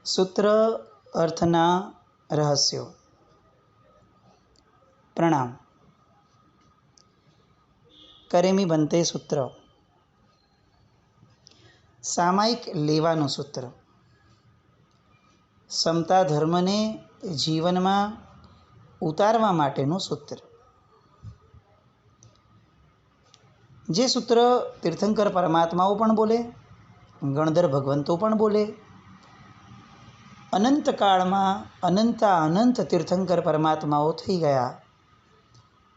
સૂત્ર અર્થના રહસ્યો. પ્રણામ. કરેમી બનતે સૂત્ર. સામાયિક લેવાનું સૂત્ર. સમતા ધર્મને જીવનમાં ઉતારવા માટેનું સૂત્ર. જે સૂત્ર તીર્થંકર પરમાત્માઓ પણ બોલે, ગણધર ભગવંતો પણ બોલે. અનંતકાળમાં અનંત તીર્થંકર પરમાત્માઓ થઈ ગયા.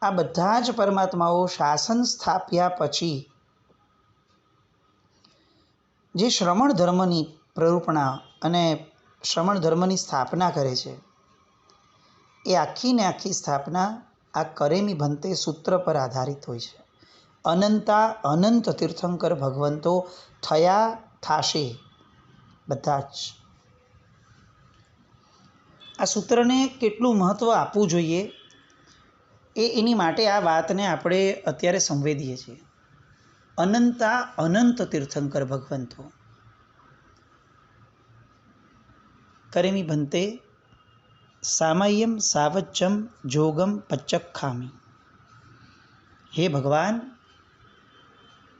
આ બધા જ પરમાત્માઓ શાસન સ્થાપ્યા પછી જે શ્રમણ ધર્મની પ્રરૂપણા અને શ્રમણ ધર્મની સ્થાપના કરે છે, એ આખીને આખી સ્થાપના આ કરેમી ભંતે સૂત્ર પર આધારિત હોય છે. અનંત તીર્થંકર ભગવંતો થયા, થાશે, બધા જ. આ સૂત્રને કેટલું મહત્ત્વ આપવું જોઈએ એની માટે આ વાતને આપણે અત્યારે સંવેદીએ છીએ. અનંત તીર્થંકર ભગવંતો કરેમી ભંતે સામય્યમ સાવચ્ચમ જોગમ પચ્ચખામી. હે ભગવાન,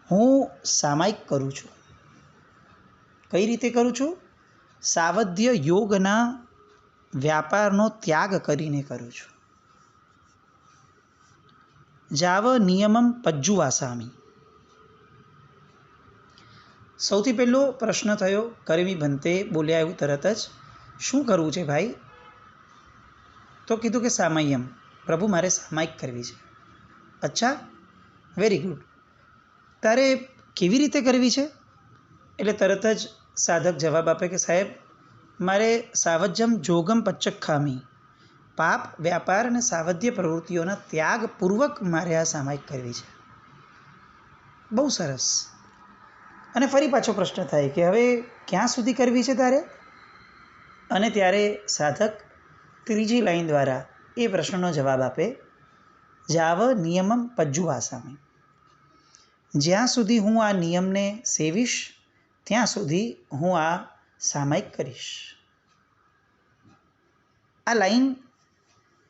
હું સામાયિક કરું છું. કઈ રીતે કરું છું? સાવધ્ય યોગના વ્યાપારનો ત્યાગ કરીને કરું છું. જાવ નિયમમ પજ્જુવાસામી. સૌથી પહેલો પ્રશ્ન થયો, કરેમી ભંતે બોલ્યા એવું તરત જ, શું કરવું છે ભાઈ? તો કીધું કે સામય્યમ, પ્રભુ મારે સામાયિક કરવી છે. અચ્છા, વેરી ગુડ. તારે કેવી રીતે કરવી છે? એટલે તરત જ સાધક જવાબ આપે કે સાહેબ, મારે સાવજ્યમ જોગમ પચ્ચખામી, પાપ, વ્યાપાર અને સાવધ્ય પ્રવૃત્તિઓના ત્યાગપૂર્વક મારે આ સામાયિક કરવી છે. બહુ સરસ. અને ફરી પાછો પ્રશ્ન થાય કે હવે ક્યાં સુધી કરવી છે તારે? અને ત્યારે સાધક ત્રીજી લાઈન દ્વારા એ પ્રશ્નનો જવાબ આપે, જાવ નિયમમ પજ્જુવાસામી. જ્યાં સુધી હું આ નિયમને સેવીશ ત્યાં સુધી હું આ સામાયિક કરીશ. આ લાઈન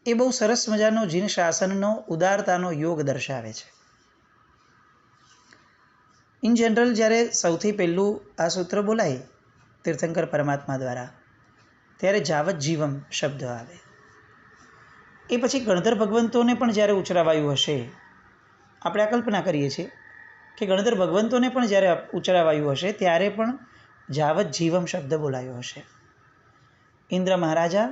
એ બહુ સરસ મજાનો જીન શાસનનો ઉદારતાનો યોગ દર્શાવે છે. ઇન જનરલ જ્યારે સૌથી પહેલું આ સૂત્ર બોલાય તીર્થંકર પરમાત્મા દ્વારા, ત્યારે જાવત જીવમ શબ્દ આવે. એ પછી ગણધર ભગવંતોને પણ જ્યારે ઉચ્ચરાવાયું હશે, આપણે આ કલ્પના કરીએ છીએ કે ગણધર ભગવંતોને પણ જ્યારે ઉચ્ચરાવાયું હશે ત્યારે પણ જાવત જીવમ શબ્દ બોલાયો હશે. ઇન્દ્ર મહારાજા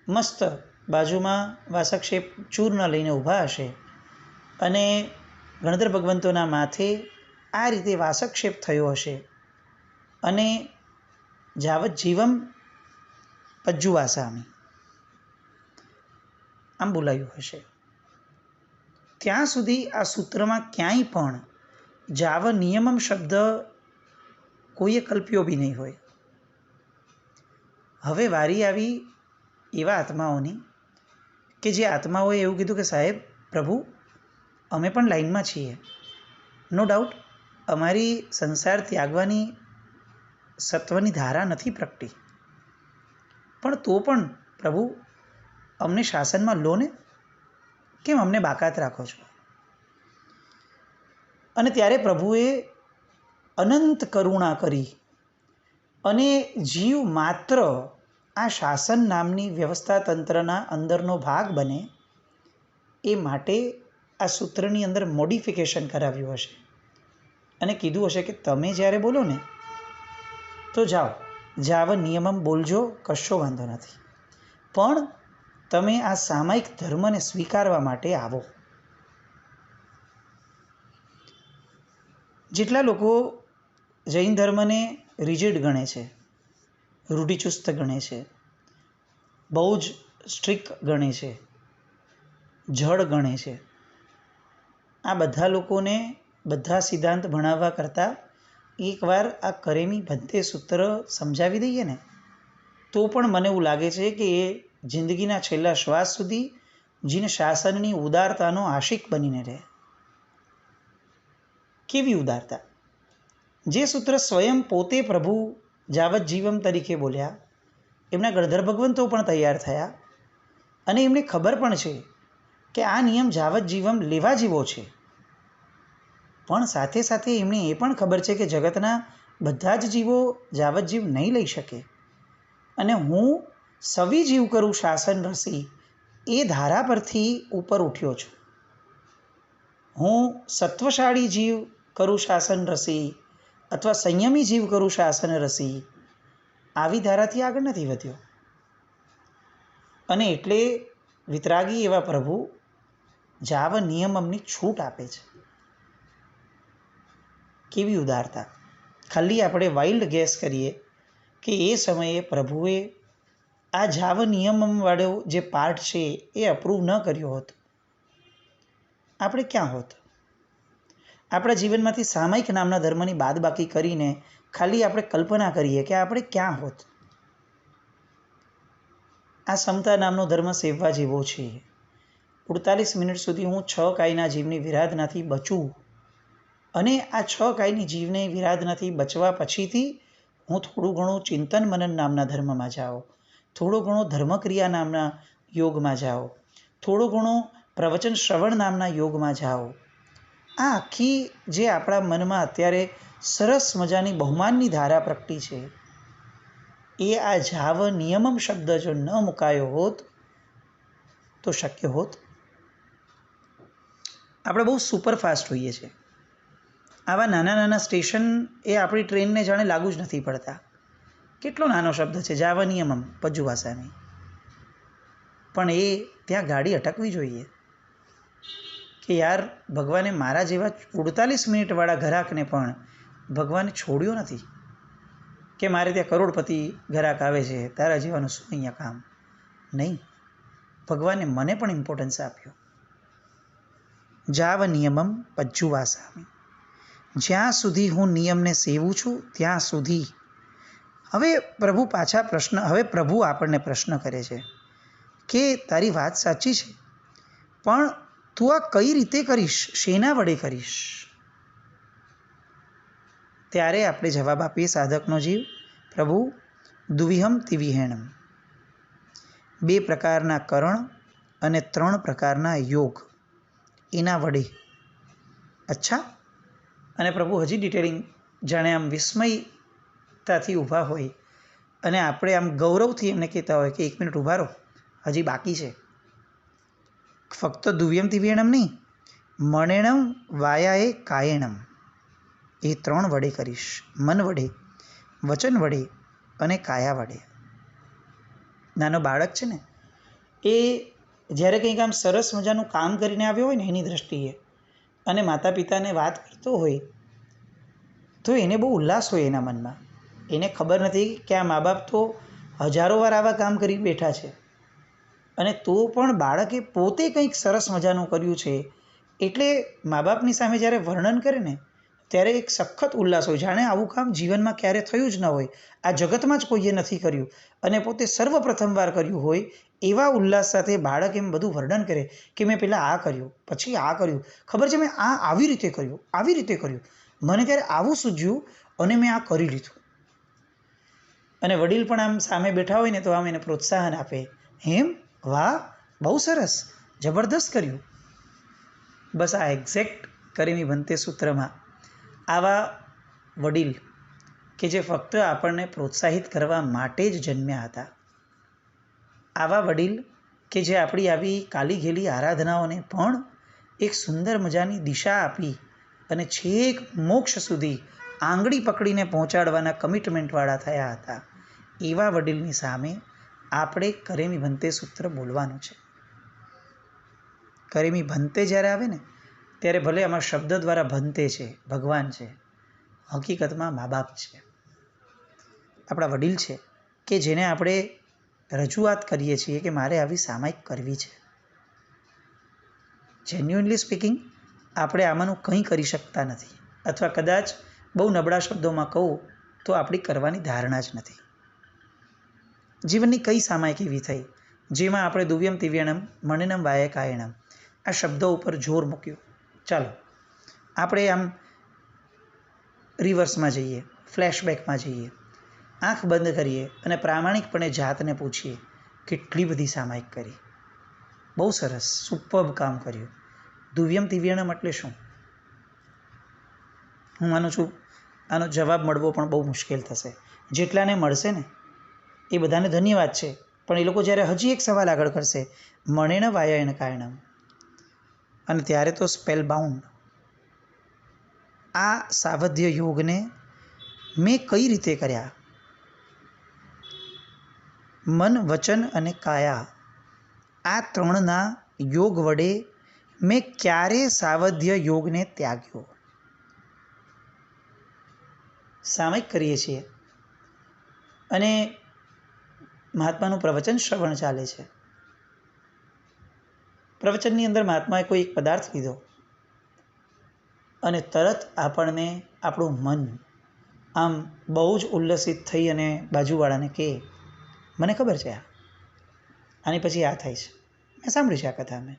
મસ્ત બાજુમાં વાસક્ષેપ ચૂર્ણ લઈને ઊભા હશે અને ગણધર ભગવંતોના માથે આ રીતે વાસક્ષેપ થયો હશે અને જાવત જીવમ પજ્જુવાસામી આમ બોલાયું હશે. ત્યાં સુધી આ સૂત્રમાં ક્યાંય પણ જાવ નિયમમ શબ્દ કોઈએ કલ્પ્યો બી નહીં હોય. હવે વારી આવી એવા આત્માઓની કે જે આત્માઓએ એવું કીધું કે સાહેબ, પ્રભુ, અમે પણ લાઈનમાં છીએ. નો ડાઉટ અમારી સંસાર ત્યાગવાની સત્વની ધારા નથી પ્રગટી, પણ તો પણ પ્રભુ અમને શાસનમાં લો ને, કેમ અમને બાકાત રાખો છો? અને ત્યારે પ્રભુએ અનંત કરુણા કરી અને જીવ માત્ર આ શાસન નામની વ્યવસ્થા તંત્રના અંદરનો ભાગ બને એ માટે આ સૂત્રની અંદર મોડિફિકેશન કરાવ્યું હશે અને કીધું હશે કે તમે જ્યારે બોલો ને તો જાવ નિયમમ બોલજો, કશો વાંધો નથી, પણ તમે આ સામાયિક ધર્મને સ્વીકારવા માટે આવો. જેટલા લોકો જૈન ધર્મને રિજિડ ગણે છે, રૂઢિચુસ્ત ગણે છે, બહુ જ સ્ટ્રિક્ટ ગણે છે, જડ ગણે છે, આ બધા લોકોને બધા સિદ્ધાંત ભણાવવા કરતાં એકવાર આ કરેમી ભંતે સૂત્ર સમજાવી દઈએ ને તો પણ મને એવું લાગે છે કે એ જિંદગીના છેલ્લા શ્વાસ સુધી જીન શાસનની ઉદારતાનો આશિક બનીને રહે. કેવી ઉદારતા! જે સૂત્ર સ્વયં પોતે પ્રભુ જાવત જીવમ તરીકે બોલ્યા એમના ગણધર ભગવંતો પણ તૈયાર થયા અને એમને ખબર પણ છે કે આ નિયમ જાવત જીવમ લેવા જેવો છે, પણ સાથે સાથે એમને એ પણ ખબર છે કે જગતના બધા જ જીવો જાવત જીવ નહીં લઈ શકે અને હું સવી જીવ કરું શાસન રસી એ ધારા પરથી ઉપર ઉઠ્યો છું. હું સત્વશાળી જીવ કરું શાસન રસી અથવા સંયમી જીવ કરું શાસન રસી આવી ધારાથી આગળ નથી વધ્યો. અને એટલે વિતરાગી એવા પ્રભુ જાવ નિયમમની છૂટ આપે છે. કેવી ઉદારતા! ખાલી આપણે વાઇલ્ડ ગેસ કરીએ કે એ સમયે પ્રભુએ આ જાવ નિયમમ વાળો જે પાર્ટ છે એ અપ્રૂવ ન કર્યો હોત, આપણે ક્યાં હોત? આપણા જીવનમાંથી સામાયિક નામના ધર્મની બાદબાકી કરીને ખાલી આપણે કલ્પના કરીએ કે આપણે ક્યાં હોત. આ સમતા નામનો ધર્મ સેવવા જેવો છે. 48 મિનિટ સુધી હું 6 કાયના જીવની વિરાધનાથી બચું અને આ 6 કાયની જીવને વિરાધનાથી બચવા પછીથી હું થોડું ઘણું ચિંતન મનન નામના ધર્મમાં જાઉં, થોડો ઘણો ધર્મક્રિયા નામના યોગમાં જાઓ, થોડો ઘણો પ્રવચન શ્રવણ નામના યોગમાં જાઓ. આ આખી જે આપણા મનમાં અત્યારે સરસ મજાની બહુમાનની ધારા પ્રગટી છે એ આ જાવ નિયમમ શબ્દ જો ન મુકાયો હોત તો શક્ય હોત? આપણે બહુ સુપરફાસ્ટ હોઈએ છીએ. આવા નાના નાના સ્ટેશન એ આપણી ટ્રેનને જાણે લાગુ જ નથી પડતા. કેટલો નાનો શબ્દ છે જાવ નિયમમ પજ્જુ ભાષાની, પણ એ ત્યાં ગાડી અટકવી જોઈએ કે યાર ભગવાને મારા જેવા 48 મિનિટવાળા ઘરાકને પણ ભગવાને છોડ્યો નથી કે મારે ત્યાં કરોડપતિ ઘરાક આવે છે, તારા જેવાનું શું અહીંયા કામ? નહીં, ભગવાને મને પણ ઇમ્પોર્ટન્સ આપ્યો. જાવ નિયમમ પજ્જુ વાસામી, જ્યાં સુધી હું નિયમને સેવું છું ત્યાં સુધી. હવે પ્રભુ આપણને પ્રશ્ન કરે છે કે તારી વાત સાચી છે, પણ તું આ કઈ રીતે કરીશ, શેના વડે કરીશ? ત્યારે આપણે જવાબ આપીએ સાધકનો જીવ, પ્રભુ દુવિહમ તિવિહેણમ, 2 પ્રકારના કરણ અને 3 પ્રકારના યોગ એના વડે. અચ્છા? અને પ્રભુ હજી ડિટેલિંગ જાણે આમ વિસ્મયતાથી ઊભા હોય અને આપણે આમ ગૌરવથી એમને કહેતા હોય કે 1 મિનિટ ઊભા રહો, હજી બાકી છે. ફક્ત દુવ્યમ તિવ્યણમ નહીં, મણેણમ વાયાએ કાયેણમ, એ 3 વડે કરીશ, મન વડે, વચન વડે અને કાયા વડે. નાનો બાળક છે ને, એ જ્યારે કંઈક આમ સરસ મજાનું કામ કરીને આવ્યો હોય ને એની દ્રષ્ટિએ અને માતા પિતાને વાત કરતો હોય તો એને બહુ ઉલ્લાસ હોય એના મનમાં. એને ખબર નથી કે આ મા બાપ તો હજારો વાર આવા કામ કરી બેઠા છે અને તો પણ બાળકે પોતે કંઈક સરસ મજાનું કર્યું છે એટલે મા બાપની સામે જ્યારે વર્ણન કરે ને ત્યારે એક સખત ઉલ્લાસ હોય, જાણે આવું કામ જીવનમાં ક્યારે થયું જ ન હોય, આ જગતમાં જ કોઈએ નથી કર્યું અને પોતે સર્વપ્રથમવાર કર્યું હોય એવા ઉલ્લાસ સાથે બાળક એમ બધું વર્ણન કરે કે મેં પહેલાં આ કર્યું, પછી આ કર્યું, ખબર છે મેં આ આવી રીતે કર્યું, મને ત્યારે આવું સૂઝ્યું અને મેં આ કરી લીધું. અને વડીલ પણ આમ સામે બેઠા હોય ને તો આમ એને પ્રોત્સાહન આપે, એમ, વાહ, બહુ સરસ, જબરદસ્ત કર્યું. બસ આ એક્ઝેક્ટ કરીમી ભંતે સૂત્રમાં આવા વડીલ કે જે ફક્ત આપણને પ્રોત્સાહિત કરવા માટે જ જન્મ્યા હતા, આવા વડીલ કે જે આપણી આવી કાલી ઘેલી આરાધનાઓને પણ એક સુંદર મજાની દિશા આપી અને છેક મોક્ષ સુધી આંગળી પકડીને પહોંચાડવાના કમિટમેન્ટવાળા થયા હતા, એવા વડીલની સામે આપણે કરેમી ભંતે સૂત્ર બોલવાનું છે. કરેમી ભંતે જ્યારે આવે ને ત્યારે ભલે આમાં શબ્દ દ્વારા ભંતે છે, ભગવાન છે, હકીકતમાં મા બાપ છે, આપણા વડીલ છે કે જેને આપણે રજૂઆત કરીએ છીએ કે મારે આવી સામાયિક કરવી છે. જેન્યુઇનલી સ્પીકિંગ આપણે આમાંનું કંઈ કરી શકતા નથી, અથવા કદાચ બહુ નબળા શબ્દોમાં કહું તો આપણી કરવાની ધારણા જ નથી. જીવનની કઈ સામાયિક એવી થઈ જેમાં આપણે દુવ્યમ તિવ્યણમ મણિનમ વાય કાયણમ આ શબ્દો ઉપર જોર મૂક્યું? ચાલો આપણે આમ રિવર્સમાં જઈએ, ફ્લેશબેકમાં જઈએ. આંખ બંધ કરીએ અને પ્રામાણિકપણે જાતને પૂછીએ, કેટલી બધી સામાયિક કરી, બહુ સરસ, સુપર્બ કામ કર્યું. દુવ્યમ તિવ્યણમ એટલે શું? હું માનું છું આનો જવાબ મળવો પણ બહુ મુશ્કેલ થશે. જેટલાને મળશે ને એ બધાને ધન્યવાદ છે, પણ એ લોકો જ્યારે હજી એક સવાલ આગળ કરશે, મણેન વાયાયણ કાયણમ, અને ત્યારે તો સ્પેલ બાઉન્ડ. આ સાવધ્ય યોગને મેં કઈ રીતે કર્યા? મન, વચન અને કાયા, આ ત્રણના યોગ વડે મેં ક્યારે સાવધ્ય યોગને ત્યાગ્યો? સામયિક કરીએ છીએ અને મહાત્માનું પ્રવચન શ્રવણ ચાલે છે. પ્રવચનની અંદર મહાત્માએ કોઈ એક પદાર્થ લીધો અને તરત આપણને આપણું મન આમ બહુ જ ઉલ્લસિત થઈ અને બાજુવાળાને કહે, મને ખબર છે આની પછી આ થાય છે, મેં સાંભળ્યું છે આ કથા. મેં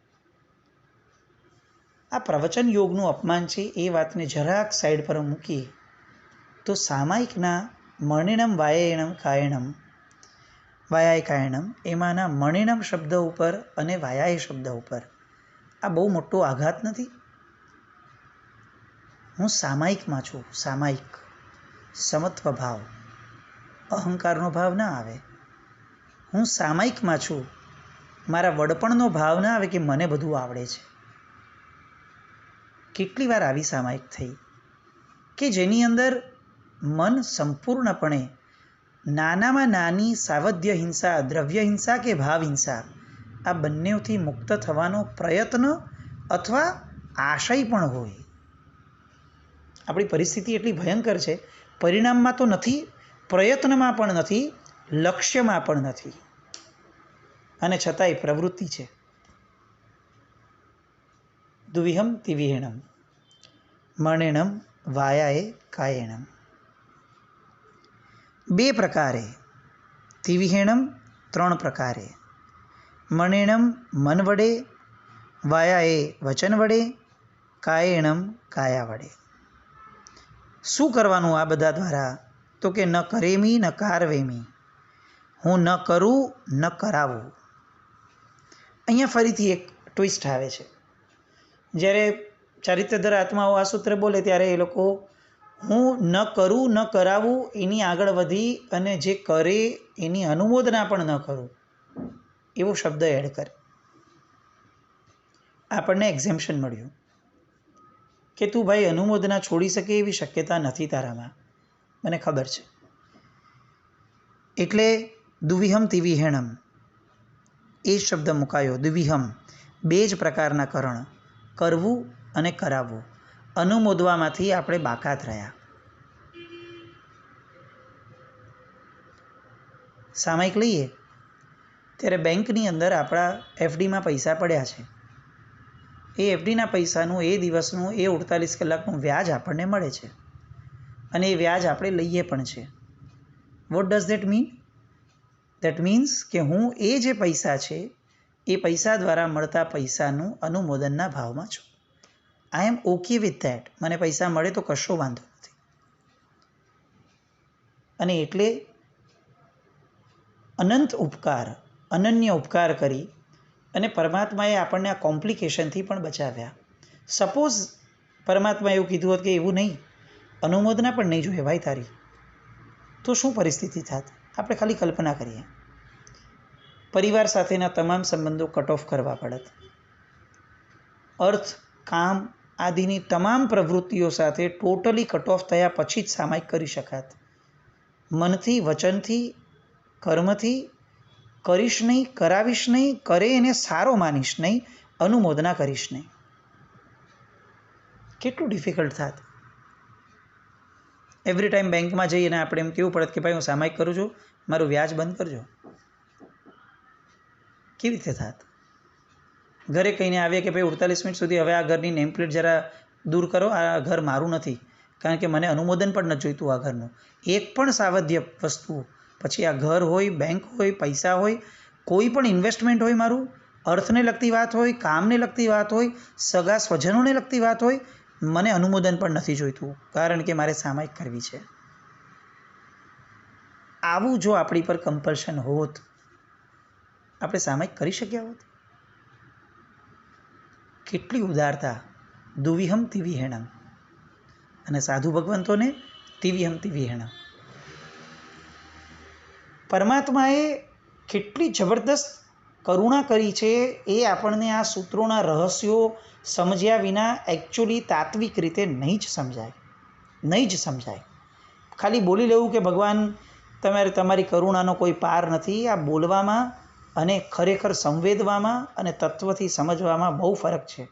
આ પ્રવચન યોગનું અપમાન છે એ વાતને જરાક સાઈડ પર મૂકી તો સામાયિકના મણિનમ વાયાયણમ કાયણમ, વાયાય કાયણમ, એમાંના મણિનમ શબ્દ ઉપર અને વાયાય શબ્દ ઉપર આ બહુ મોટો આઘાત નથી? હું સામાયિકમાં છું. સામાયિક, સમત્વ ભાવ, અહંકારનો ભાવ ના આવે. હું સામાયિકમાં છું, મારા વડપણનો ભાવ ના આવે કે મને બધું આવડે છે. કેટલી વાર આવી સામાયિક થઈ કે જેની અંદર મન સંપૂર્ણપણે નાનામાં નાની સાવધ્ય હિંસા, દ્રવ્ય હિંસા કે ભાવ હિંસા, આ બંનેથી મુક્ત થવાનો પ્રયત્ન અથવા આશય પણ હોય. આપણી પરિસ્થિતિ એટલી ભયંકર છે, પરિણામમાં તો નથી, પ્રયત્નમાં પણ નથી, લક્ષ્યમાં પણ નથી, અને છતાંય પ્રવૃત્તિ છે. દ્વિહમ તિવિહેણમ મણેણમ વાયાએ કાયેણમ. બે પ્રકારે, તિવિહેણમ 3 પ્રકારે, મણેણમ મન વડે, વાયાએ વચન વડે, કાયેણમ કાયા વડે. શું કરવાનું આ બધા દ્વારા? તો કે ન કરેમી ન કારવેમી, હું ન કરું ન કરાવું. અહીંયા ફરીથી એક ટ્વિસ્ટ આવે છે. જ્યારે ચારિત્રધર આત્માઓ આ સૂત્ર બોલે ત્યારે એ લોકો હું ન કરું ન કરાવું એની આગળ વધી અને જે કરે એની અનુમોદના પણ ન કરું એવો શબ્દ એડ કરે. આપણને એક્ઝેમ્પશન મળ્યું કે તું ભાઈ અનુમોદના છોડી શકે એવી શક્યતા નથી તારામાં, મને ખબર છે. એટલે દ્વિહમ તિવિહેણમ એ શબ્દ મુકાયો. દ્વિહમ, 2 જ પ્રકારના કરણ, કરવું અને કરાવવું. અનુમોદવામાંથી આપણે બાકાત રહ્યા. સામાયિક લઈએ ત્યારે બેંકની અંદર આપણા એફડીમાં પૈસા પડ્યા છે. એ એફડીના પૈસાનું એ દિવસનું એ 48 કલાકનું વ્યાજ આપણને મળે છે અને એ વ્યાજ આપણે લઈએ પણ છે. What does that mean? That means કે હું એ જે પૈસા છે એ પૈસા દ્વારા મળતા પૈસાનું અનુમોદનના ભાવમાં છું. આઈ એમ ઓકે વિથ ધેટ. મને પૈસા મળે તો કશો વાંધો નથી. અને એટલે અનંત ઉપકાર, અનન્ય ઉપકાર કરી અને પરમાત્માએ આપણને આ કોમ્પ્લિકેશનથી પણ બચાવ્યા. સપોઝ પરમાત્મા એવું કીધું હોત કે એવું નહીં, અનુમોદના પણ નહીં જોઈએ ભાઈ તારી, તો શું પરિસ્થિતિ થાત? આપણે ખાલી કલ્પના કરીએ. પરિવાર સાથેના તમામ સંબંધો કટ ઓફ કરવા પડત. અર્થ, કામ આદિની તમામ પ્રવૃત્તિઓ સાથે ટોટલી કટ ઓફ થયા પછી જ સામાયિક કરી શકાત. મનથી, વચનથી, કર્મથી કરીશ નહીં, કરાવીશ નહીં, કરે એને સારો માનીશ નહીં, અનુમોદના કરીશ નહીં. કેટલું ડિફિકલ્ટ થાત. એવરી ટાઈમ બેંકમાં જઈને આપણે એમ કહેવું પડત કે ભાઈ હું સામાયિક કરું છું, મારું વ્યાજ બંધ કરજો. કેવી રીતે થાત? ઘરે કહીને આવીએ કે ભાઈ 48 મિનિટ સુધી હવે આ ઘરની નેમ પ્લેટ જરા દૂર કરો, આ ઘર મારું નથી, કારણ કે મને અનુમોદન પણ નથી જોઈતું આ ઘરનું. એક પણ સાવધ્ય વસ્તુ, પછી આ ઘર હોય, બેંક હોય, પૈસા હોય, કોઈ પણ ઇન્વેસ્ટમેન્ટ હોય, મારું અર્થને લગતી વાત હોય, કામને લગતી વાત હોય, સગા સ્વજનોને લગતી વાત હોય, મને અનુમોદન પણ નથી જોઈતું, કારણ કે મારે સામાયિક કરવી છે. આવું જો આપણી પર કમ્પલ્શન હોત, આપણે સામાયિક કરી શક્યા હોત? કેટલી ઉદારતા! દુવિહમ તિવિહેણમ, અને સાધુ ભગવંતોને તિવિહમ તિવિહેણમ. પરમાત્માએ કેટલી જબરદસ્ત કરુણા કરી છે એ આપણને આ સૂત્રોના રહસ્યો સમજ્યા વિના એકચ્યુઅલી તાત્વિક રીતે નહીં જ સમજાય. ખાલી બોલી લેવું કે ભગવાન તમારી કરુણાનો કોઈ પાર નથી, આ બોલવામાં અને ખરેખર સંવેદવામાં અને તત્વથી સમજવામાં બહુ ફરક છે.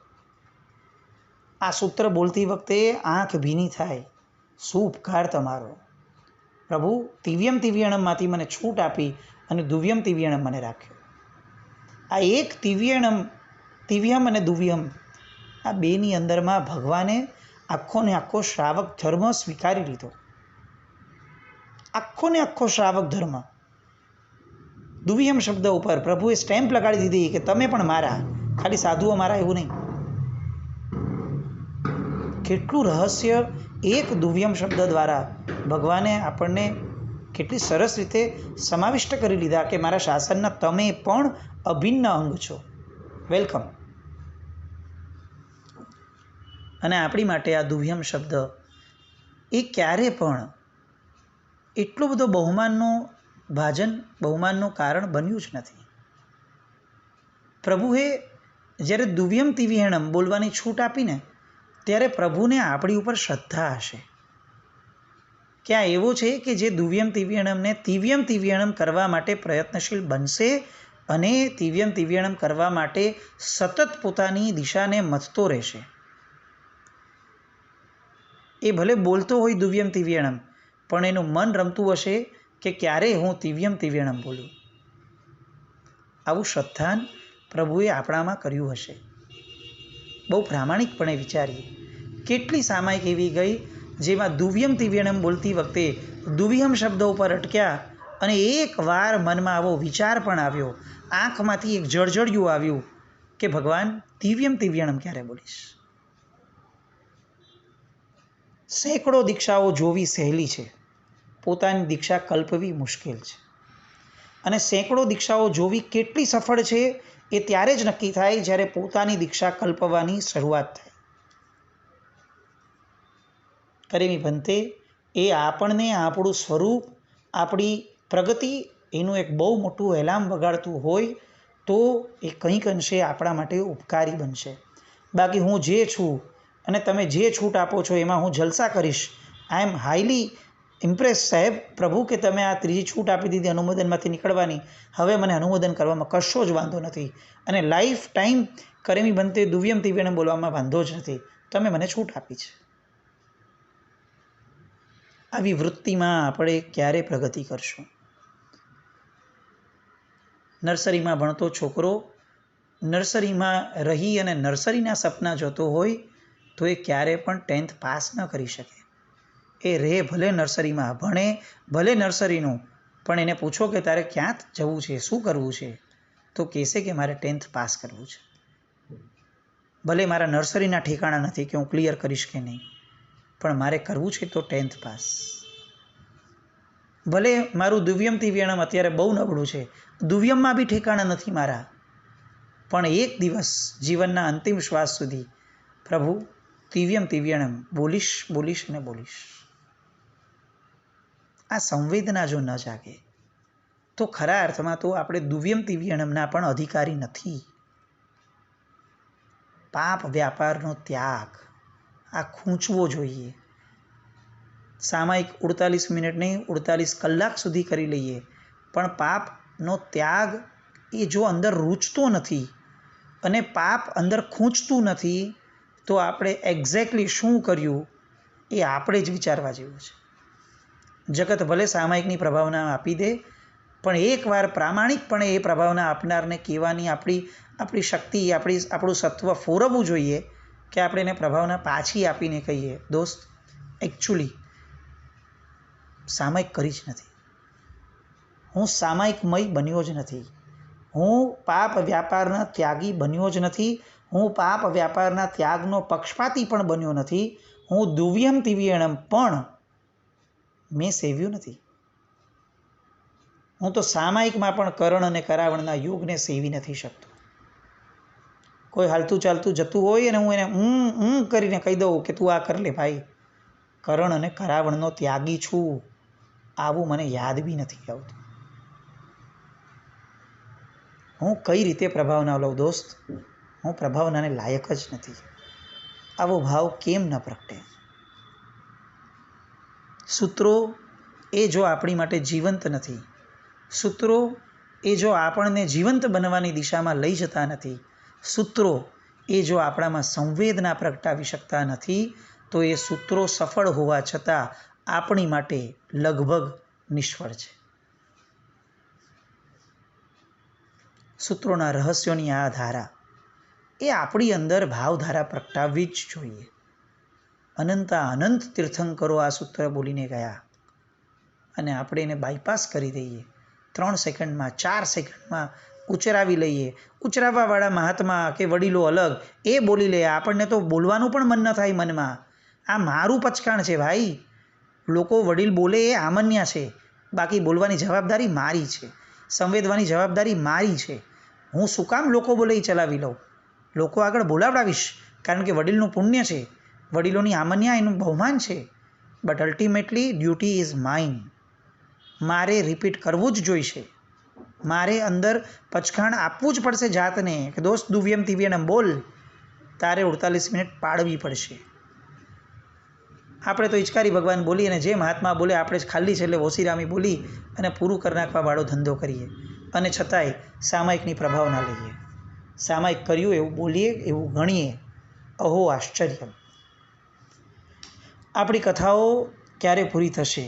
આ સૂત્ર બોલતી વખતે આંખ ભીની થાય, શું ઉપકાર તમારો પ્રભુ! તિવ્યમ તિવ્યણમમાંથી મને છૂટ આપી અને દુવ્યમ તિવ્યણમ મને રાખ્યો. આ એક તિવ્યમ અને દુવ્યમ, આ બેની અંદરમાં ભગવાને આખો ને આખો શ્રાવક ધર્મ સ્વીકારી લીધો. આખો ને આખો શ્રાવક ધર્મ દુવ્યમ શબ્દ ઉપર પ્રભુએ સ્ટેમ્પ લગાડી દીધી કે તમે પણ મારા, ખાલી સાધુઓ મારા એવું નહીં. કેટલું રહસ્ય એક દુવ્યમ શબ્દ દ્વારા ભગવાને આપણને કેટલી સરસ રીતે સમાવિષ્ટ કરી લીધા કે મારા શાસનના તમે પણ અભિન્ન અંગ છો. વેલકમ. અને આપણી માટે આ દુવ્યમ શબ્દ એ ક્યારે પણ એટલો બધો બહુમાનનું કારણ બન્યું જ નથી. પ્રભુએ જ્યારે દુવ્યમ તિવ્યણમ બોલવાની છૂટ આપીને ત્યારે પ્રભુને આપણી ઉપર શ્રદ્ધા હશે કે આ એવો છે કે જે દુવ્યમ તિવ્યણમને તિવ્યમ તિવ્યણમ કરવા માટે પ્રયત્નશીલ બનશે અને તિવ્યમ તિવ્યણમ કરવા માટે સતત પોતાની દિશાને મથતો રહેશે. એ ભલે બોલતો હોય દુવ્યમ તિવ્યણમ, પણ એનું મન રમતું હશે કે ક્યારે હું તિવ્યમ તિવ્યણમ બોલું. આવું શ્રદ્ધાન પ્રભુએ આપણામાં કર્યું હશે. બહુ પ્રામાણિકપણે વિચારીએ, કેટલી સામાયિક એવી ગઈ જેમાં દુવ્યમ તિવ્યણમ બોલતી વખતે દુવ્યમ શબ્દો ઉપર અટક્યા અને એક વાર મનમાં આવો વિચાર પણ આવ્યો, આંખમાંથી એક જળજળિયું આવ્યું કે ભગવાન તિવ્યમ તિવ્યણમ ક્યારે બોલીશ. સેંકડો દીક્ષાઓ જોવી સહેલી છે, પોતાની દીક્ષા કલ્પવી મુશ્કેલ છે. અને સેંકડો દીક્ષાઓ જોવી કેટલી સફળ છે એ ત્યારે જ નક્કી થાય જ્યારે પોતાની દીક્ષા કલ્પવાની શરૂઆત થાય. કરેમી ભંતે એ આપણને આપણું સ્વરૂપ, આપણી પ્રગતિ એનું એક બહુ મોટું એલાર્મ વગાડતું હોય તો એ કંઈક અંશે આપણા માટે ઉપકારી બનશે. બાકી હું જે છું અને તમે જે છૂટ આપો છો એમાં હું જલસા કરીશ. આઈ એમ હાઈલી ઇમ્પ્રેસ સાહેબ પ્રભુ કે તમે આ ત્રીજી છૂટ આપી દીધી અનુમોદનમાંથી નીકળવાની, હવે મને અનુમોદન કરવામાં કશો જ વાંધો નથી અને લાઈફ ટાઈમ કરેમી ભંતે દુવ્યમ તિવ્યણમ બોલવામાં વાંધો જ નથી, તમે મને છૂટ આપી છે. આવી વૃત્તિમાં આપણે ક્યારે પ્રગતિ કરશું? નર્સરીમાં ભણતો છોકરો નર્સરીમાં રહી અને નર્સરીના સપના જોતો હોય તો એ ક્યારે પણ 10th પાસ ન કરી શકે. એ ભલે નર્સરીમાં ભણે, ભલે નર્સરીનું, પણ એને પૂછો કે તારે ક્યાં જવું છે, શું કરવું છે, તો કહેશે કે મારે 10th પાસ કરવું છે. ભલે મારા નર્સરીના ઠેકાણા નથી કે હું ક્લિયર કરીશ કે નહીં, પણ મારે કરવું છે તો 10th પાસ. ભલે મારું દુવ્યમ તિવ્યણમ અત્યારે બહુ નબળું છે, દુવ્યમમાં બી ઠેકાણા નથી મારા, પણ એક દિવસ જીવનના અંતિમ શ્વાસ સુધી પ્રભુ તિવ્યમ તિવ્યણમ બોલીશ અને બોલીશ. આ સંવેદના જો ન જાગે તો ખરા અર્થમાં તો આપણે દુવ્યમ તિવ્યણમના પણ અધિકારી નથી. પાપ વ્યાપારનો ત્યાગ આ ખૂંચવો જોઈએ. સામાયિક 48 મિનિટ નહીં 48 કલાક સુધી કરી લઈએ, પણ પાપનો ત્યાગ એ જો અંદર રૂચતો નથી અને પાપ અંદર ખૂંચતું નથી તો આપણે એક્ઝેક્ટલી શું કર્યું એ આપણે જ વિચારવા જેવું છે. જગત ભલે સામાયિકની પ્રભાવના આપી દે, પણ એકવાર પ્રામાણિકપણે એ પ્રભાવના આપનારને કહેવાની આપણી શક્તિ, આપણું સત્વ ફોરવવું જોઈએ કે આપણે એને પ્રભાવના પાછી આપીને કહીએ, દોસ્ત એકચ્યુઅલી સામાયિક કરી જ નથી, હું સામાયિકમય બન્યો જ નથી, હું પાપ વ્યાપારના ત્યાગી બન્યો જ નથી, હું પાપ વ્યાપારના ત્યાગનો પક્ષપાતી પણ બન્યો નથી, હું દુવ્યમ તિવ્યણમ પણ મેં સેવ્યું નથી. હું તો સામાયિકમાં પણ કરણ અને કરાવણના યોગને સેવી નથી શકતો. કોઈ હાલતું ચાલતું જતું હોય અને હું એને કરીને કહી દઉં કે તું આ કર લે ભાઈ, કરણ અને કરાવણનો ત્યાગી છું, આવું મને યાદ બી નથી આવતું. હું કઈ રીતે પ્રભાવના લઉં દોસ્ત? હું પ્રભાવનાને લાયક જ નથી. આવો ભાવ કેમ ન પ્રગટે? સૂત્રો એ જો આપણી માટે જીવંત નથી, સૂત્રો એ જો આપણને જીવંત બનવાની દિશામાં લઈ જતા નથી, સૂત્રો એ જો આપણામાં સંવેદના પ્રગટાવી શકતા નથી, તો એ સૂત્રો સફળ હોવા છતાં આપણી માટે લગભગ નિષ્ફળ છે. સૂત્રોના રહસ્યોની આ ધારા એ આપણી અંદર ભાવધારા પ્રગટાવવી જ જોઈએ. અનંતા અનંત તીર્થંકરો આ સૂત્ર બોલીને ગયા અને આપણે એને બાયપાસ કરી દઈએ. 3 સેકન્ડમાં 4 સેકન્ડમાં ઉચરાવી લઈએ. ઉચરાવવાવાળા મહાત્મા કે વડીલો અલગ, એ બોલી લે. આપણને તો બોલવાનું પણ મન ન થાય મનમાં. આ મારું પચકાણ છે ભાઈ. લોકો વડીલ બોલે એ આમન્ય છે, બાકી બોલવાની જવાબદારી મારી છે, સંવેદવાની જવાબદારી મારી છે. હું શું કામ લોકો બોલે એ ચલાવી લઉં? લોકો આગળ બોલાવડાવીશ, કારણ કે વડીલનું પુણ્ય છે, વડીલોની આમન્યા એનું બહુમાન છે. But ultimately duty is mine. મારે રિપીટ કરવું જ જોઈશે. મારે અંદર પચખાણ આપવું જ પડશે જાતને કે દોસ્ત દુવ્યમ તિવ્યનમ બોલ. તારે 48 મિનિટ પાડવી પડશે. આપણે તો હિચકારી ભગવાન બોલી અને જે મહાત્મા બોલે આપણે ખાલી છેલ્લે ઓસીરામી બોલી અને પૂરું કરી નાખવાવાળો ધંધો કરીએ, અને છતાંય સામાયિકની પ્રભાવ ના લઈએ. સામાયિક કર્યું એવું બોલીએ, એવું ગણીએ. અહો આશ્ચર્ય! આપણી કથાઓ ક્યારે પૂરી થશે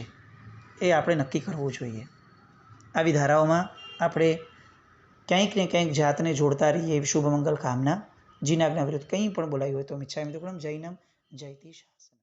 એ આપણે નક્કી કરવું જોઈએ. આવી ધારાઓમાં આપણે ક્યાંક ને ક્યાંક જાતને જોડતા રહીએ એવી શુભ મંગલ કામના. જીનાજ્ઞા વિરુદ્ધ કંઈ પણ બોલાયું હોય તો મિચ્છામિ દુક્કડમ. જૈનમ જયતિ શાસનમ.